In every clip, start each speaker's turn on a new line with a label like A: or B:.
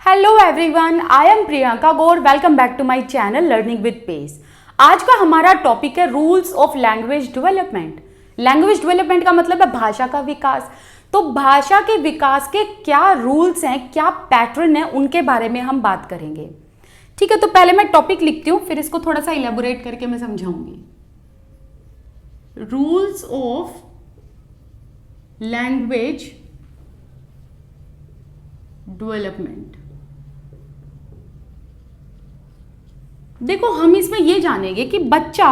A: Hello everyone, I am Priyanka Gaur. Welcome back to my channel learning with pace. आज का हमारा topic है rules of language development. Language development का मतलब है भाषा का विकास। तो भाषा के विकास के क्या रूल्स हैं, क्या पैटर्न है, उनके बारे में हम बात करेंगे। ठीक है, तो पहले मैं टॉपिक लिखती हूँ, फिर इसको थोड़ा सा इलेबोरेट करके मैं समझाऊंगी। Rules of language development. देखो, हम इसमें ये जानेंगे कि बच्चा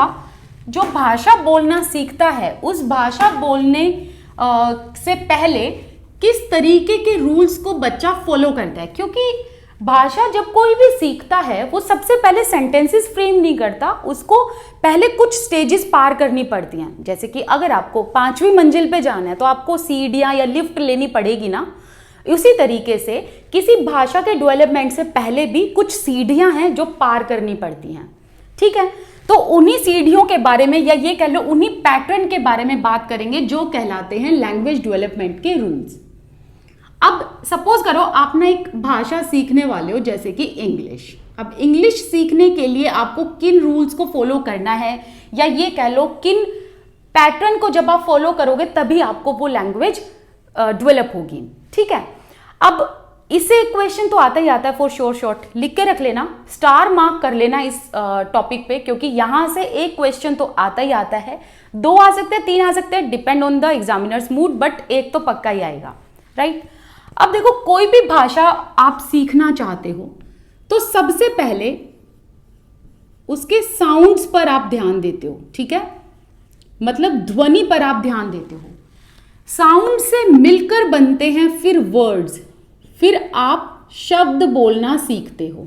A: जो भाषा बोलना सीखता है, उस भाषा बोलने से पहले किस तरीके के रूल्स को बच्चा फॉलो करता है। क्योंकि भाषा जब कोई भी सीखता है, वो सबसे पहले सेंटेंसेस फ्रेम नहीं करता, उसको पहले कुछ स्टेजेस पार करनी पड़ती हैं। जैसे कि अगर आपको 5वीं मंजिल पे जाना है तो आपको सीढ़ियां या लिफ्ट लेनी पड़ेगी ना। उसी तरीके से किसी भाषा के डेवलपमेंट से पहले भी कुछ सीढ़ियां हैं जो पार करनी पड़ती हैं। ठीक है, तो उन्हीं सीढ़ियों के बारे में, या ये कह लो उन्हीं पैटर्न के बारे में बात करेंगे जो कहलाते हैं लैंग्वेज डेवलपमेंट के रूल्स। अब सपोज करो आपने एक भाषा सीखने वाले हो, जैसे कि इंग्लिश। अब इंग्लिश सीखने के लिए आपको किन रूल्स को फॉलो करना है, या ये कह लो किन पैटर्न को जब आप फॉलो करोगे तभी आपको वो लैंग्वेज डेवलप होगी। ठीक है, अब इससे क्वेश्चन तो आता ही आता है, फॉर श्योर शॉर्ट लिख के रख लेना, स्टार मार्क कर लेना इस टॉपिक पे, क्योंकि यहां से एक क्वेश्चन तो आता ही आता है। 2 आ सकते हैं, 3 आ सकते हैं, depend on the examiners mood, but एक तो पक्का ही आएगा। राइट, अब देखो, कोई भी भाषा आप सीखना चाहते हो तो सबसे पहले उसके साउंड्स पर आप ध्यान देते हो। ठीक है, मतलब ध्वनि पर आप ध्यान देते हो। साउंड से मिलकर बनते हैं फिर वर्ड्स, फिर आप शब्द बोलना सीखते हो।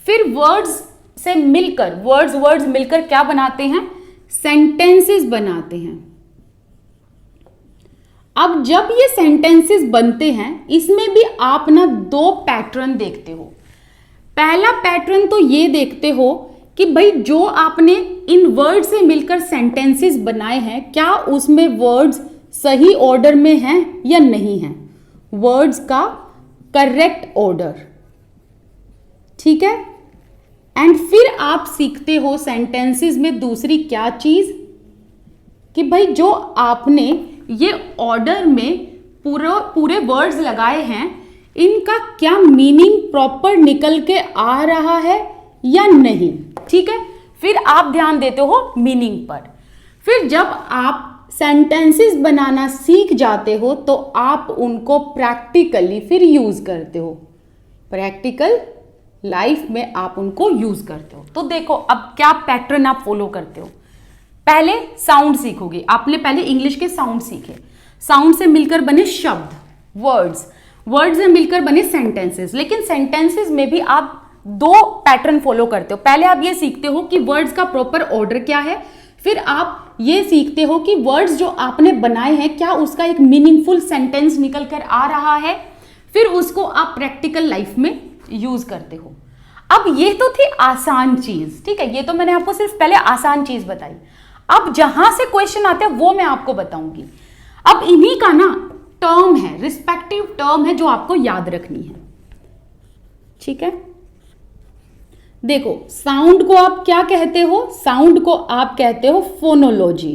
A: फिर वर्ड्स से मिलकर, वर्ड्स मिलकर क्या बनाते हैं? सेंटेंसेस बनाते हैं। अब जब ये सेंटेंसेस बनते हैं, इसमें भी आप ना 2 पैटर्न देखते हो। पहला पैटर्न तो ये देखते हो कि भाई जो आपने इन वर्ड से मिलकर सेंटेंसेस बनाए हैं, क्या उसमें वर्ड्स सही ऑर्डर में हैं या नहीं हैं, वर्ड्स का करेक्ट ऑर्डर। ठीक है, एंड फिर आप सीखते हो सेंटेंसेस में दूसरी क्या चीज, कि भाई जो आपने ये ऑर्डर में पूरे वर्ड्स लगाए हैं, इनका क्या मीनिंग प्रॉपर निकल के आ रहा है या नहीं। ठीक है, फिर आप ध्यान देते हो मीनिंग पर। फिर जब आप सेंटेंसेस बनाना सीख जाते हो तो आप उनको प्रैक्टिकली फिर यूज करते हो, प्रैक्टिकल लाइफ में आप उनको यूज करते हो। तो देखो, अब क्या पैटर्न आप फॉलो करते हो। पहले साउंड सीखोगे, आपने पहले इंग्लिश के साउंड सीखे, साउंड से मिलकर बने शब्द, वर्ड्स से मिलकर बने सेंटेंसेस। लेकिन सेंटेंसेस में भी आप 2 पैटर्न फॉलो करते हो। पहले आप ये सीखते हो कि वर्ड्स का प्रॉपर ऑर्डर क्या है, फिर आप ये सीखते हो कि वर्ड्स जो आपने बनाए हैं, क्या उसका एक मीनिंगफुल सेंटेंस निकल कर आ रहा है, फिर उसको आप प्रैक्टिकल लाइफ में यूज करते हो। अब ये तो थी आसान चीज। ठीक है, ये तो मैंने आपको सिर्फ पहले आसान चीज बताई। अब जहां से क्वेश्चन आते हैं वो मैं आपको बताऊंगी। अब इन्हीं का ना टर्म है, रिस्पेक्टिव टर्म है, जो आपको याद रखनी है। ठीक है, देखो, साउंड को आप क्या कहते हो? साउंड को आप कहते हो फोनोलॉजी।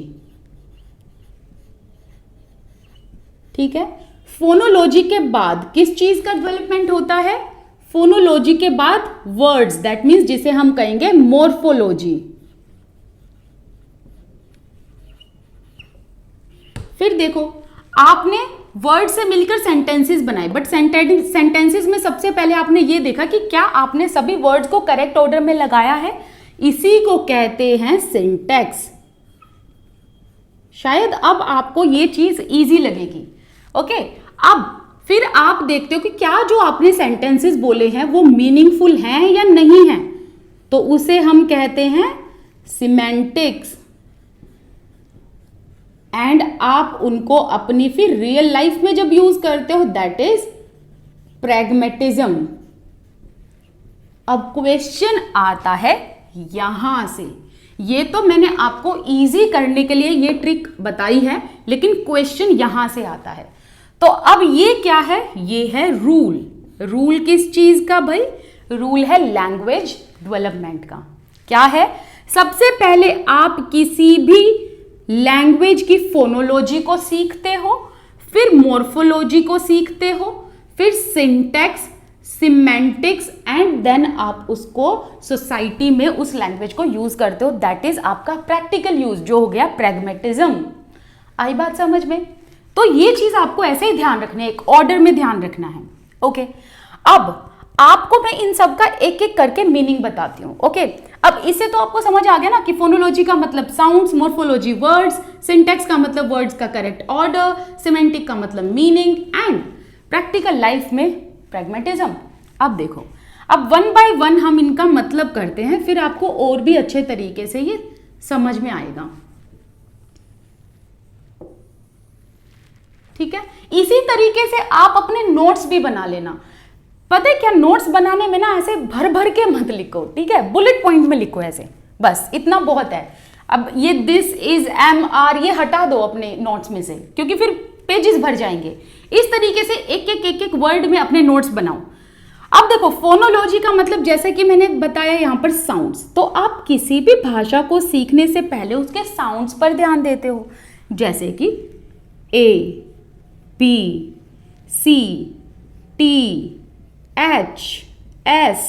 A: ठीक है, फोनोलॉजी के बाद किस चीज का डेवलपमेंट होता है? फोनोलॉजी के बाद वर्ड्स, दैट मीन्स जिसे हम कहेंगे मॉर्फोलॉजी। फिर देखो, आपने वर्ड से मिलकर सेंटेंसेस बनाए, बट सेंटेंसेस में सबसे पहले आपने ये देखा कि क्या आपने सभी वर्ड्स को करेक्ट ऑर्डर में लगाया है। इसी को कहते हैं सिंटैक्स। शायद अब आपको ये चीज इजी लगेगी। ओके, अब फिर आप देखते हो कि क्या जो आपने सेंटेंसेस बोले हैं वो मीनिंगफुल हैं या नहीं हैं, तो उसे हम कहते हैं सिमेंटिक्स। एंड आप उनको अपनी फिर रियल लाइफ में जब यूज करते हो, दैट इज प्रैग्मेटिज्म। अब क्वेश्चन आता है यहां से। ये तो मैंने आपको इजी करने के लिए ये ट्रिक बताई है, लेकिन क्वेश्चन यहां से आता है। तो अब ये क्या है? ये है रूल। रूल किस चीज का भाई? रूल है लैंग्वेज डेवलपमेंट का। क्या है? सबसे पहले आप किसी भी लैंग्वेज की फोनोलॉजी को सीखते हो, फिर मॉर्फोलॉजी को सीखते हो, फिर सिंटैक्स, सिमेंटिक्स एंड देन आप उसको सोसाइटी में उस लैंग्वेज को यूज करते हो। दैट इज आपका प्रैक्टिकल यूज, जो हो गया प्रैग्मेटिज्म। आई बात समझ में? तो ये चीज आपको ऐसे ही ध्यान रखना है, एक ऑर्डर में ध्यान रखना है। ओके, अब आपको मैं इन सब का एक एक करके मीनिंग बताती हूँ। ओके, अब इससे तो आपको समझ आ गया ना कि फोनोलॉजी का मतलब साउंड्स, मॉर्फोलॉजी वर्ड्स, सिंटैक्स का मतलब वर्ड्स का करेक्ट ऑर्डर, सिमेंटिक का मतलब मीनिंग एंड प्रैक्टिकल लाइफ में प्रैग्मेटिज्म। अब देखो, अब वन बाय वन हम इनका मतलब करते हैं, फिर आपको और भी अच्छे तरीके से ये समझ में आएगा। ठीक है, इसी तरीके से आप अपने नोट्स भी बना लेना। पता है क्या, नोट्स बनाने में ना ऐसे भर भर के मत लिखो, ठीक है, बुलेट पॉइंट में लिखो ऐसे, बस इतना बहुत है। अब ये दिस इज एम आर ये हटा दो अपने नोट्स में से, क्योंकि फिर पेजेस भर जाएंगे। इस तरीके से एक एक वर्ड में अपने नोट्स बनाओ। अब देखो, फोनोलॉजी का मतलब जैसे कि मैंने बताया यहाँ पर साउंड्स, तो आप किसी भी भाषा को सीखने से पहले उसके साउंड्स पर ध्यान देते हो, जैसे कि ए, बी, सी, टी, एच, एस,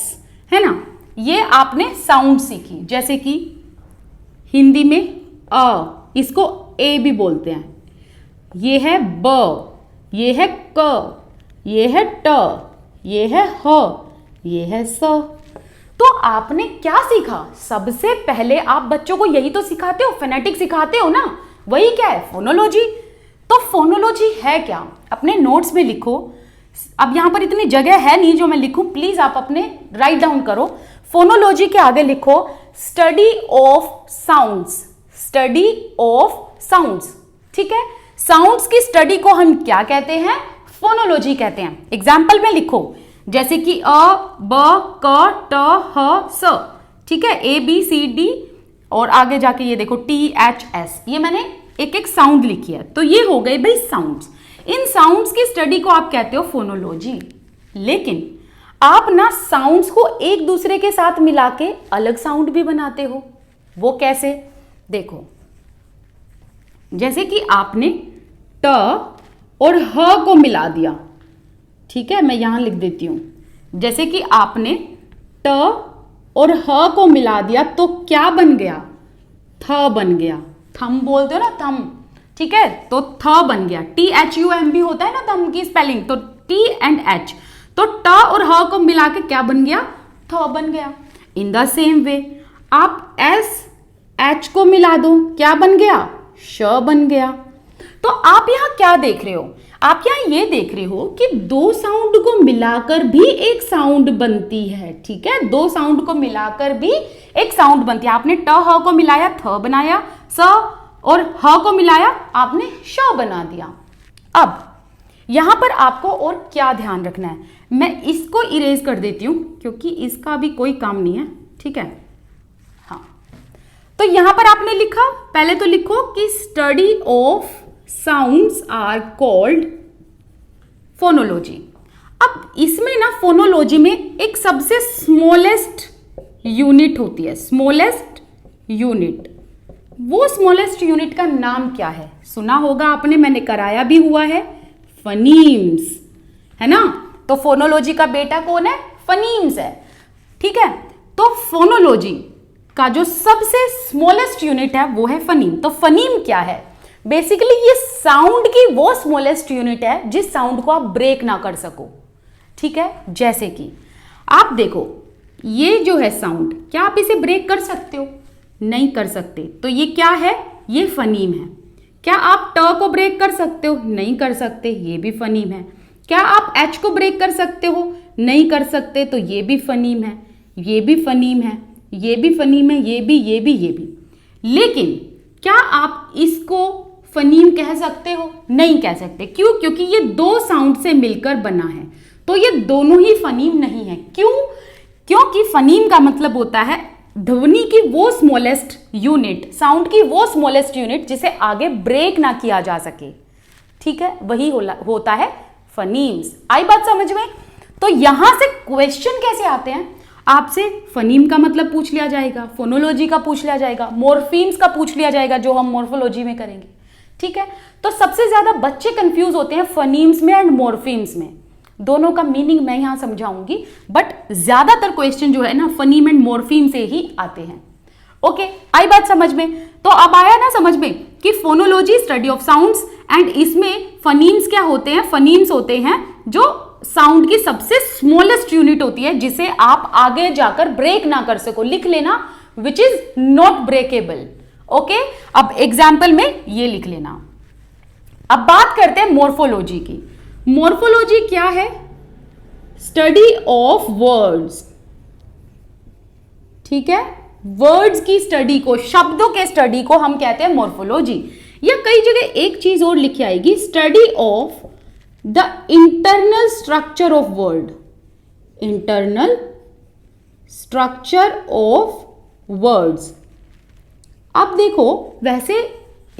A: है ना, ये आपने साउंड सीखी। जैसे कि हिंदी में अ, इसको ए भी बोलते हैं, ये है ब, ये है क, ये है ट, ये है ह, ये है स। तो आपने क्या सीखा? सबसे पहले आप बच्चों को यही तो सिखाते हो, फोनेटिक सिखाते हो ना, वही क्या है? फोनोलॉजी। तो फोनोलॉजी है क्या? अपने नोट्स में लिखो। अब यहां पर इतनी जगह है नहीं जो मैं लिखूं, प्लीज आप अपने राइट डाउन करो। फोनोलॉजी के आगे लिखो study of sounds, study of sounds. ठीक है, साउंड्स की स्टडी को हम क्या कहते हैं? फोनोलॉजी कहते हैं। एग्जाम्पल में लिखो, जैसे कि अ, ब, क, ट, ह, स। ठीक है, ए, बी, सी, डी और आगे जाके ये देखो टी, एच, एस। ये मैंने एक एक साउंड लिखी है, तो ये हो गए भाई साउंड्स। इन साउंड्स की स्टडी को आप कहते हो फोनोलॉजी। लेकिन आप ना साउंड्स को एक दूसरे के साथ मिला के अलग साउंड भी बनाते हो। वो कैसे? देखो, जैसे कि आपने ट और ह को मिला दिया। ठीक है, मैं यहां लिख देती हूं, जैसे कि आपने ट और ह को मिला दिया तो क्या बन गया? थ बन गया। थम बोलते हो ना, थम। ठीक है, तो थ बन गया। THUM होता है ना थम की स्पेलिंग, तो T एंड H, तो ट और ह को मिला के क्या बन गया? थ बन गया। इन द सेम वे आप S H को मिला दो, क्या बन गया? श बन गया। तो आप यहां क्या देख रहे हो? आप यहां ये देख रहे हो कि दो साउंड को मिलाकर भी एक साउंड बनती है। ठीक है, दो साउंड को मिलाकर भी एक साउंड बनती है। आपने ट ह को मिलाया, थ बनाया, स और ह को मिलाया, आपने श बना दिया। अब यहां पर आपको और क्या ध्यान रखना है? मैं इसको इरेज कर देती हूं क्योंकि इसका भी कोई काम नहीं है। ठीक है, हाँ, तो यहां पर आपने लिखा, पहले तो लिखो कि study of sounds are called phonology. अब इसमें ना फोनोलॉजी में एक सबसे स्मॉलेस्ट यूनिट होती है, स्मॉलेस्ट यूनिट। वो स्मॉलेस्ट यूनिट का नाम क्या है? सुना होगा आपने, मैंने कराया भी हुआ है, फनीम्स, है ना। तो फोनोलॉजी का बेटा कौन है? फनीम्स है। ठीक है, तो फोनोलॉजी का जो सबसे स्मॉलेस्ट यूनिट है वो है फनीम। तो फनीम क्या है? बेसिकली ये साउंड की वो स्मॉलेस्ट यूनिट है जिस साउंड को आप ब्रेक ना कर सको। ठीक है, जैसे कि आप देखो, ये जो है साउंड, क्या आप इसे ब्रेक कर सकते हो? नहीं कर सकते। तो ये क्या है? ये फनीम है। क्या आप ट को ब्रेक कर सकते हो? नहीं कर सकते, ये भी फनीम है। क्या आप एच को ब्रेक कर सकते हो? नहीं कर सकते, तो ये भी फनीम है, ये भी फनीम है, ये भी फनीम है, ये भी, ये भी, ये भी। लेकिन क्या आप इसको फनीम कह सकते हो? नहीं कह सकते। क्यों? क्योंकि ये दो साउंड से मिलकर बना है, तो ये दोनों ही फनीम नहीं है। क्यों? क्योंकि फनीम का मतलब होता है ध्वनि की वो स्मॉलेस्ट यूनिट, साउंड की वो स्मॉलेस्ट यूनिट जिसे आगे ब्रेक ना किया जा सके। ठीक है, वही होता है फनीम्स। आई बात समझ में? तो यहां से क्वेश्चन कैसे आते हैं, आपसे फनीम का मतलब पूछ लिया जाएगा, फोनोलॉजी का पूछ लिया जाएगा, मॉर्फीम्स का पूछ लिया जाएगा जो हम मॉर्फोलॉजी में करेंगे। ठीक है, तो सबसे ज्यादा बच्चे कंफ्यूज होते हैं फनीम्स में एंड मॉर्फीम्स में। दोनों का मीनिंग मैं यहां समझाऊंगी, बट ज्यादातर क्वेश्चन जो है ना फनीम एंड मॉर्फीम से ही आते हैं। ओके, आई बात समझ में? तो अब आया ना समझ में कि phonology study of sounds, and इसमें फनीम्स क्या होते हैं, फनीम्स होते हैं जो साउंड की सबसे स्मॉलेस्ट यूनिट होती है जिसे आप आगे जाकर ब्रेक ना कर सको। लिख लेना, which is not breakable. Okay, अब एग्जाम्पल में ये लिख लेना। अब बात करते हैं मॉर्फोलॉजी की। मॉर्फोलॉजी क्या है? Study of words. ठीक है, वर्ड्स की स्टडी को, शब्दों के स्टडी को हम कहते हैं मॉर्फोलॉजी। या कई जगह एक चीज और लिखी आएगी, study of the internal structure of word. Internal structure of words. अब देखो, वैसे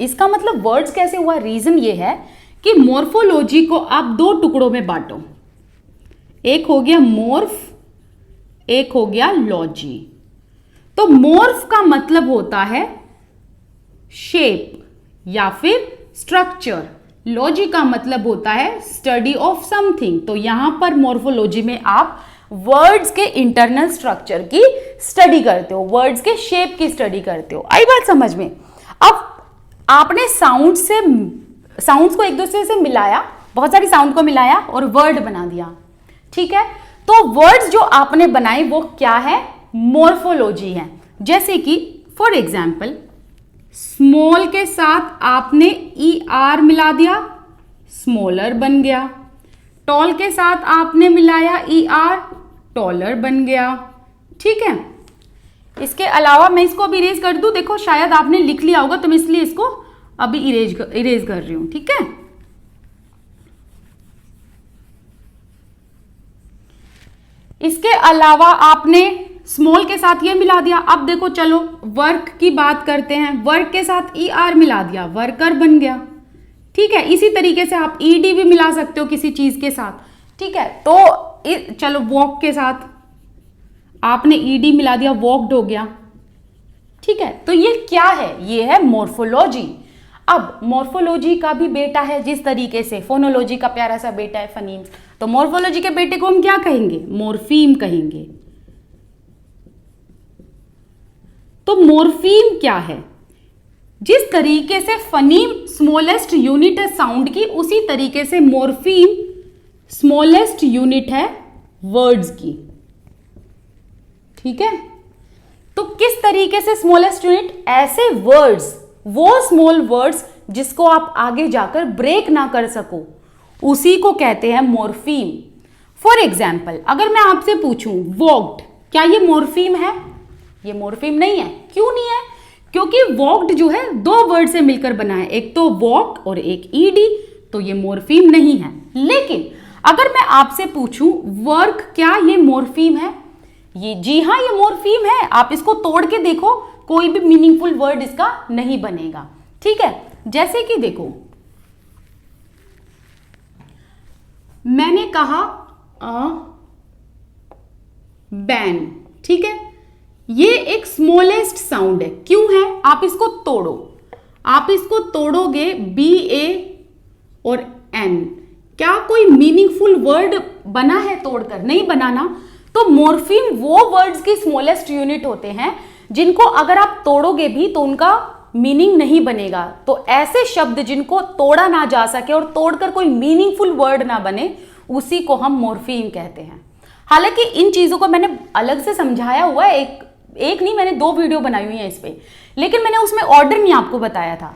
A: इसका मतलब वर्ड्स कैसे हुआ? रीजन ये है कि मॉर्फोलॉजी को आप दो टुकड़ों में बांटो, एक हो गया मॉर्फ, एक हो गया लॉजी। तो मॉर्फ का मतलब होता है शेप या फिर स्ट्रक्चर, लॉजी का मतलब होता है स्टडी ऑफ समथिंग। तो यहां पर मॉर्फोलॉजी में आप वर्ड्स के इंटरनल स्ट्रक्चर की स्टडी करते हो, वर्ड्स के शेप की स्टडी करते हो। आई बात समझ में? अब आपने साउंड्स को एक दूसरे से मिलाया, बहुत सारी साउंड को मिलाया और वर्ड बना दिया। ठीक है, तो वर्ड्स जो आपने बनाए वो क्या है? मॉर्फोलॉजी है। जैसे कि फॉर एग्जाम्पल, स्मॉल के साथ आपने ER मिला दिया, स्मॉलर बन गया। टॉल के साथ आपने मिलाया ER, टॉलर बन गया। ठीक है, इसके अलावा मैं इसको अभी इरेज कर दूं, देखो शायद आपने लिख लिया होगा तो मैं इसलिए इसको अभी इरेज कर रही हूं। ठीक है, इसके अलावा आपने स्मॉल के साथ ये मिला दिया। अब देखो, चलो वर्क की बात करते हैं, वर्क के साथ ER मिला दिया, वर्कर बन गया। ठीक है, इसी तरीके से आप ED भी मिला सकते हो किसी चीज के साथ। ठीक है, तो चलो वॉक के साथ आपने ED मिला दिया, वॉक्ड हो गया। ठीक है, तो ये क्या है? ये है मॉर्फोलॉजी। अब मॉर्फोलॉजी का भी बेटा है, जिस तरीके से फोनोलॉजी का प्यारा सा बेटा है फनीम्स, तो मॉर्फोलॉजी के बेटे को हम क्या कहेंगे? मॉर्फीम कहेंगे। तो मॉर्फीम क्या है? जिस तरीके से फनीम स्मॉलेस्ट यूनिट है साउंड की, उसी तरीके से मॉर्फीम स्मॉलेस्ट यूनिट है वर्ड्स की। ठीक है, तो किस तरीके से स्मॉलेस्ट यूनिट? ऐसे वर्ड्स, वो स्मॉल वर्ड्स जिसको आप आगे जाकर ब्रेक ना कर सको, उसी को कहते हैं मॉर्फीम। फॉर एग्जाम्पल, अगर मैं आपसे पूछूं वॉक्ड, क्या ये मॉर्फीम है? ये मॉर्फीम नहीं है। क्यों नहीं है? क्योंकि वॉक्ड जो है दो वर्ड से मिलकर बना है, एक तो वॉक और एक ED, तो ये मॉर्फीम नहीं है। लेकिन अगर मैं आपसे पूछूं वर्क, क्या ये मॉर्फीम है? ये, जी हाँ, ये मॉर्फीम है। आप इसको तोड़ के देखो, कोई भी मीनिंगफुल वर्ड इसका नहीं बनेगा। ठीक है, जैसे कि देखो, मैंने कहा बैन। ठीक है, ये एक स्मॉलेस्ट साउंड है। क्यों है? आप इसको तोड़ो, आप इसको तोड़ोगे BA और N, क्या कोई मीनिंगफुल वर्ड बना है तोड़कर? नहीं बनाना। तो मॉर्फीम वो वर्ड्स की स्मॉलेस्ट यूनिट होते हैं जिनको अगर आप तोड़ोगे भी तो उनका मीनिंग नहीं बनेगा। तो ऐसे शब्द जिनको तोड़ा ना जा सके और तोड़कर कोई मीनिंगफुल वर्ड ना बने, उसी को हम मॉर्फीम कहते हैं। हालांकि इन चीजों को मैंने अलग से समझाया हुआ है, एक नहीं, मैंने 2 वीडियो बनाई हुई है इस पे, लेकिन मैंने उसमें ऑर्डर नहीं आपको बताया था।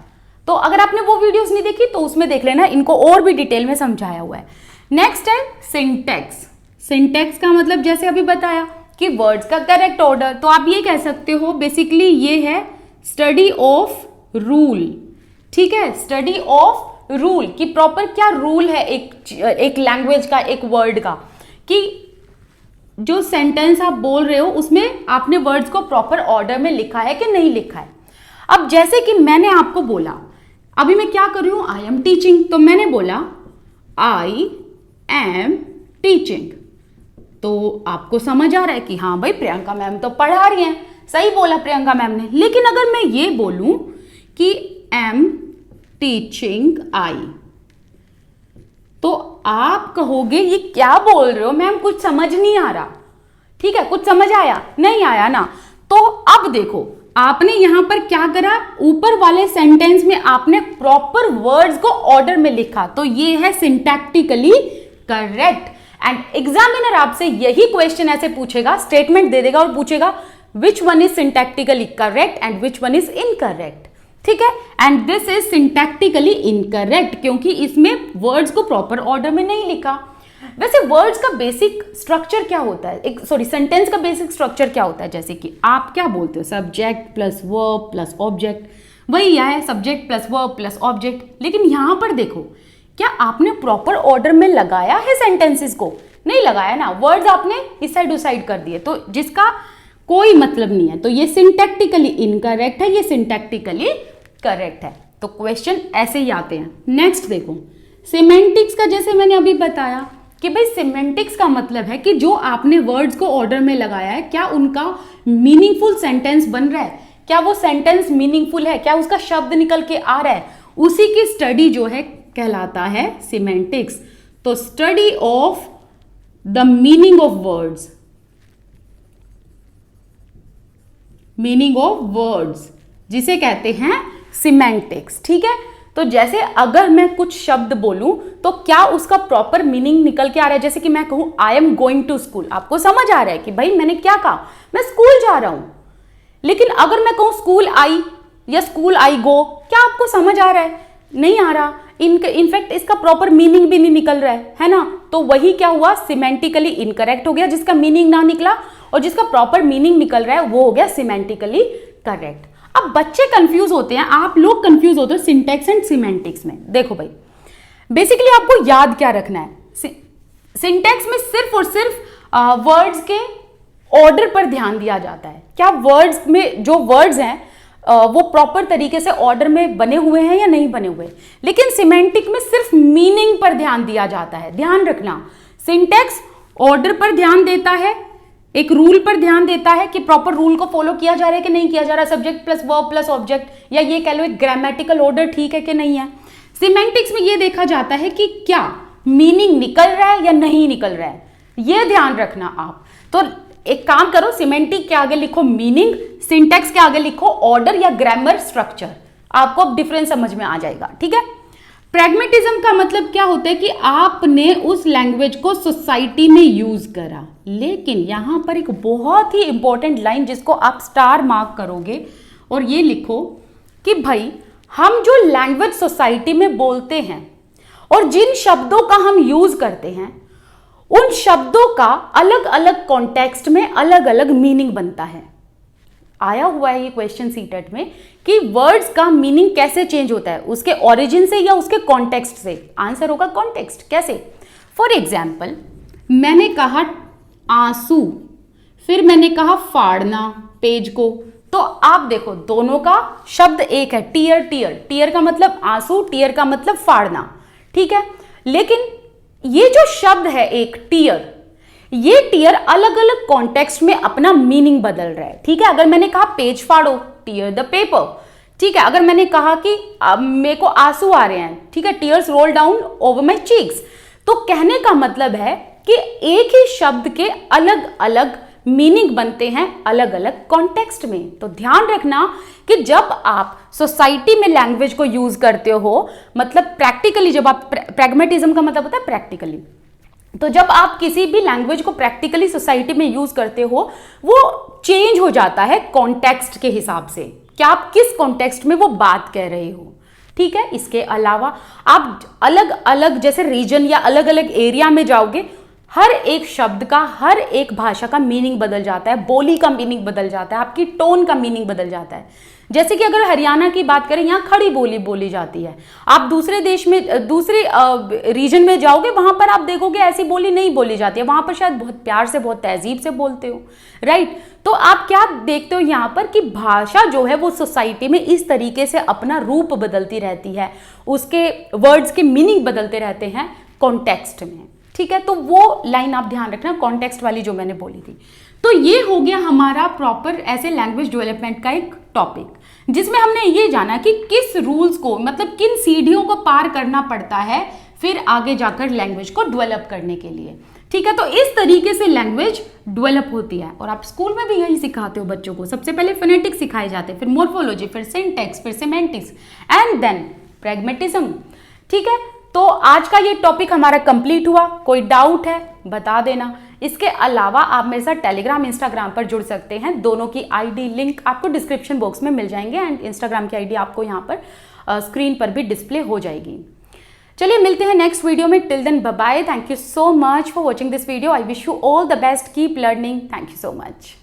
A: तो अगर आपने वो वीडियोस नहीं देखी तो उसमें देख लेना, इनको और भी डिटेल में समझाया हुआ है। नेक्स्ट है सिंटैक्स। सिंटैक्स का मतलब जैसे अभी बताया कि वर्ड्स का करेक्ट ऑर्डर, तो आप ये कह सकते हो बेसिकली ये है स्टडी ऑफ रूल। ठीक है, स्टडी ऑफ रूल कि प्रॉपर क्या रूल है एक लैंग्वेज का, एक वर्ड का, कि जो सेंटेंस आप बोल रहे हो उसमें आपने वर्ड्स को प्रॉपर ऑर्डर में लिखा है कि नहीं लिखा है। अब जैसे कि मैंने आपको बोला, अभी मैं क्या कर रही हूं? I am teaching. तो मैंने बोला आई एम टीचिंग। तो आपको समझ आ रहा है कि हाँ भाई प्रियंका मैम तो पढ़ा रही हैं, सही बोला प्रियंका मैम ने। लेकिन अगर मैं ये बोलूं कि एम टीचिंग आई, तो आप कहोगे ये क्या बोल रहे हो मैम, कुछ समझ नहीं आ रहा। ठीक है, कुछ समझ आया? नहीं आया ना। तो अब देखो आपने यहां पर क्या करा, ऊपर वाले सेंटेंस में आपने प्रॉपर वर्ड्स को ऑर्डर में लिखा, तो ये है सिंटैक्टिकली करेक्ट। एंड एग्जामिनर आपसे यही क्वेश्चन ऐसे पूछेगा, स्टेटमेंट दे देगा और पूछेगा which one is syntactically correct and which one is incorrect. ठीक है, and this is syntactically incorrect क्योंकि इसमें वर्ड्स को प्रॉपर ऑर्डर में नहीं लिखा। वैसे वर्ड्स का बेसिक स्ट्रक्चर क्या होता है, सेंटेंस का बेसिक स्ट्रक्चर क्या होता है? जैसे कि आप क्या बोलते हो, subject plus verb plus object, वही यह है subject plus verb plus object. लेकिन यहां पर देखो, क्या आपने प्रॉपर ऑर्डर में लगाया है सेंटेंसेस को? नहीं लगाया ना, वर्ड्स आपने इस साइड उस साइड कर दिए, तो जिसका कोई मतलब नहीं है। तो ये सिंटैक्टिकली इनकरेक्ट है, ये सिंटैक्टिकली करेक्ट है। तो क्वेश्चन ऐसे ही आते हैं। नेक्स्ट देखो, सिमेंटिक्स का जैसे मैंने अभी बताया कि भाई सिमेंटिक्स का मतलब है कि जो आपने वर्ड्स को ऑर्डर में लगाया है, क्या उनका मीनिंगफुल सेंटेंस बन रहा है, क्या वो सेंटेंस मीनिंगफुल है, क्या उसका शब्द निकल के आ रहा है, उसी की स्टडी जो है कहलाता है सिमेंटिक्स। तो study of the meaning of words, meaning of words जिसे कहते हैं सिमेंटिक्स। ठीक है, तो जैसे अगर मैं कुछ शब्द बोलूं तो क्या उसका प्रॉपर मीनिंग निकल के आ रहा है। जैसे कि मैं कहूं I am going to school, आपको समझ आ रहा है कि भाई मैंने क्या कहा, मैं स्कूल जा रहा हूं। लेकिन अगर मैं कहूं स्कूल आई या स्कूल आई गो, क्या आपको समझ आ रहा है? नहीं आ रहा। इनफैक्ट इसका प्रॉपर मीनिंग भी नहीं निकल रहा है ना। तो वही क्या हुआ, सिमेंटिकली इनकरेक्ट हो गया, जिसका मीनिंग ना निकला, और जिसका प्रॉपर मीनिंग निकल रहा है वो हो गया सिमेंटिकली करेक्ट। अब बच्चे कंफ्यूज होते हैं, आप लोग कंफ्यूज होते हो सिंटैक्स एंड सिमेंटिक्स में। देखो भाई, बेसिकली आपको याद क्या रखना है, सिंटैक्स में सिर्फ और सिर्फ वर्ड्स के ऑर्डर पर ध्यान दिया जाता है। क्या वर्ड्स में जो वर्ड्स हैं वो प्रॉपर तरीके से ऑर्डर में बने हुए हैं या नहीं बने हुए। लेकिन सिमेंटिक में सिर्फ मीनिंग पर ध्यान दिया जाता है। ध्यान रखना, सिंटैक्स ऑर्डर पर ध्यान देता है, एक रूल पर ध्यान देता है कि प्रॉपर रूल को फॉलो किया जा रहा है कि नहीं किया जा रहा, subject plus verb plus object, या ये कह लो एक ग्रामेटिकल ऑर्डर ठीक है कि नहीं है। सिमेंटिक्स में ये देखा जाता है कि क्या मीनिंग निकल रहा है या नहीं निकल रहा है, ये ध्यान रखना आप। तो एक काम करो, सिमेंटिक के आगे लिखो मीनिंग, सिंटैक्स के आगे लिखो ऑर्डर या ग्रामर स्ट्रक्चर, आपको अब डिफरेंस समझ में आ जाएगा। ठीक है, प्रैग्मेटिज्म का मतलब क्या होता है कि आपने उस लैंग्वेज को सोसाइटी में यूज करा। लेकिन यहां पर एक बहुत ही इंपॉर्टेंट लाइन जिसको आप स्टार मार्क करोगे और ये लिखो कि भाई हम जो लैंग्वेज सोसाइटी में बोलते हैं और जिन शब्दों का हम यूज करते हैं, उन शब्दों का अलग अलग कॉन्टेक्स्ट में अलग अलग मीनिंग बनता है। आया हुआ है ये क्वेश्चन सीटेट में कि वर्ड्स का मीनिंग कैसे चेंज होता है, उसके ओरिजिन से या उसके कॉन्टेक्स्ट से। आंसर होगा कॉन्टेक्स्ट। कैसे? फॉर एग्जाम्पल, मैंने कहा आंसू, फिर मैंने कहा फाड़ना पेज को, तो आप देखो दोनों का शब्द एक है, टीयर। टीयर का मतलब आंसू, टीयर का मतलब फाड़ना। ठीक है, लेकिन ये जो शब्द है एक टीयर, ये टीयर अलग अलग कॉन्टेक्स्ट में अपना मीनिंग बदल रहा है। ठीक है, अगर मैंने कहा पेज फाड़ो, टीयर द पेपर। ठीक है, अगर मैंने कहा कि मेरे को आंसू आ रहे हैं, ठीक है, tears roll down over my cheeks, तो कहने का मतलब है कि एक ही शब्द के अलग अलग मीनिंग बनते हैं अलग अलग कॉन्टेक्स्ट में। तो ध्यान रखना कि जब आप सोसाइटी में लैंग्वेज को यूज करते हो, मतलब प्रैक्टिकली, जब आप प्रैग्मेटिज्म का मतलब होता है प्रैक्टिकली, तो जब आप किसी भी लैंग्वेज को प्रैक्टिकली सोसाइटी में यूज करते हो, वो चेंज हो जाता है कॉन्टेक्स्ट के हिसाब से, कि आप किस कॉन्टेक्स्ट में वो बात कह रहे हो। ठीक है, इसके अलावा आप अलग अलग जैसे रीजन या अलग अलग एरिया में जाओगे, हर एक शब्द का, हर एक भाषा का मीनिंग बदल जाता है, बोली का मीनिंग बदल जाता है, आपकी टोन का मीनिंग बदल जाता है। जैसे कि अगर हरियाणा की बात करें, यहाँ खड़ी बोली बोली जाती है। आप दूसरे देश में, दूसरे रीजन में जाओगे, वहां पर आप देखोगे ऐसी बोली नहीं बोली जाती है, वहां पर शायद बहुत प्यार से, बहुत तहजीब से बोलते हो, राइट। तो आप क्या देखते हो यहाँ पर कि भाषा जो है वो सोसाइटी में इस तरीके से अपना रूप बदलती रहती है, उसके वर्ड्स के मीनिंग बदलते रहते हैं कॉन्टेक्स्ट में। ठीक है, तो वो लाइन आप ध्यान रखना, कॉन्टेक्स्ट वाली जो मैंने बोली थी। तो ये हो गया हमारा प्रॉपर ऐसे लैंग्वेज डेवलपमेंट का एक टॉपिक, जिसमें हमने ये जाना कि किस रूल्स को, मतलब किन सीढ़ियों को पार करना पड़ता है फिर आगे जाकर लैंग्वेज को डेवलप करने के लिए। ठीक है, तो इस तरीके से लैंग्वेज डेवलप होती है और आप स्कूल में भी यही सिखाते हो बच्चों को। सबसे पहले फोनेटिक्स सिखाए जाते हैं, फिर मोर्फोलॉजी, फिर सिंटैक्स, फिर सेमेंटिक्स एंड देन प्रैग्मेटिज्म। ठीक है, तो आज का ये टॉपिक हमारा कंप्लीट हुआ। कोई डाउट है बता देना। इसके अलावा आप मेरे साथ टेलीग्राम, इंस्टाग्राम पर जुड़ सकते हैं। दोनों की आईडी लिंक आपको डिस्क्रिप्शन बॉक्स में मिल जाएंगे एंड इंस्टाग्राम की आईडी आपको यहाँ पर स्क्रीन पर भी डिस्प्ले हो जाएगी। चलिए मिलते हैं नेक्स्ट वीडियो में। Till then bye bye. Thank you so much for watching this video. I wish you all the best. Keep learning. Thank you so much.